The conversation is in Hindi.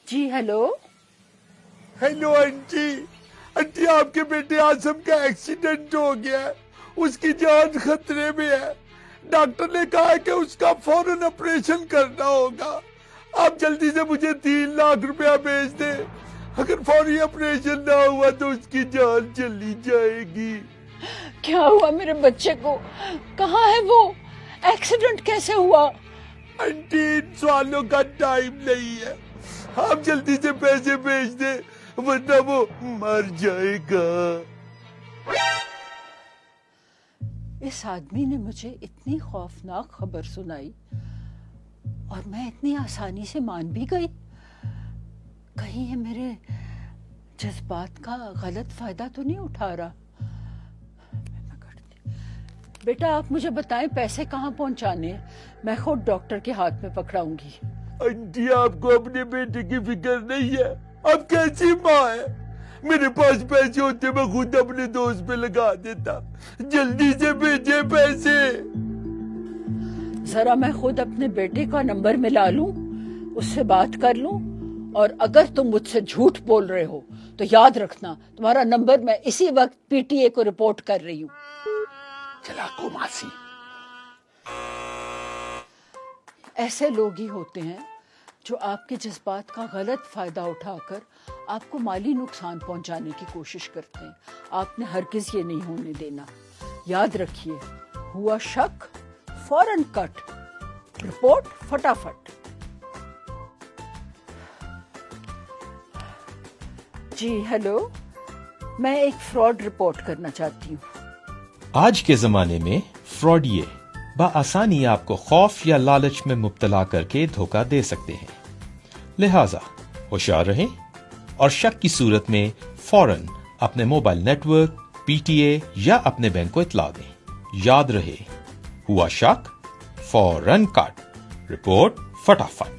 जी हेलो। Hello aunty. आंटी आपके बेटे आसम का एक्सीडेंट हो गया है, उसकी जान खतरे में है। डॉक्टर ने कहा है कि उसका फौरन ऑपरेशन करना होगा। आप जल्दी से मुझे 3 लाख रुपया भेज दे। अगर फौरी ऑपरेशन ना हुआ तो उसकी जान चली जाएगी। क्या हुआ मेरे बच्चे को? कहाँ है वो? एक्सीडेंट कैसे हुआ? आंटी इन सवालों का टाइम नहीं है, आप जल्दी से पैसे भेज दे वरना वो मर जाएगा। इस आदमी ने मुझे इतनी खौफनाक खबर सुनाई और मैं इतनी आसानी से मान भी गई। कहीं ये मेरे जज्बात का गलत फायदा तो नहीं उठा रहा? बेटा आप मुझे बताएं पैसे कहाँ पहुंचाने हैं, मैं खुद डॉक्टर के हाथ में पकड़ाऊंगी। आंटी आपको अपने बेटे की फिक्र नहीं है, अब कैसी माँ है। मेरे पास पैसे होते मैं खुद अपने दोस्त पे लगा देता। जल्दी से भेजे पैसे। जरा मैं खुद अपने बेटे का नंबर मिला लूं, उससे बात कर लूं, और अगर तुम मुझसे झूठ बोल रहे हो तो याद रखना तुम्हारा नंबर मैं इसी वक्त पीटीए को रिपोर्ट कर रही हूँ। चलाको मासी। ऐसे लोग ही होते हैं जो आपके जज्बात का गलत फायदा उठाकर आपको माली नुकसान पहुंचाने की कोशिश करते हैं। आपने हरगिज ये नहीं होने देना। याद रखिए, हुआ शक फौरन कट, रिपोर्ट फटाफट। जी हेलो, मैं एक फ्रॉड रिपोर्ट करना चाहती हूँ। आज के जमाने में फ्रॉडिये बआसानी आपको खौफ या लालच में मुब्तला करके धोखा दे सकते हैं। लिहाजा होशियार रहें और शक की सूरत में फौरन अपने मोबाइल नेटवर्क, पीटीए या अपने बैंक को इत्तला दें। याद रहे, हुआ शक फौरन काट, रिपोर्ट फटाफट।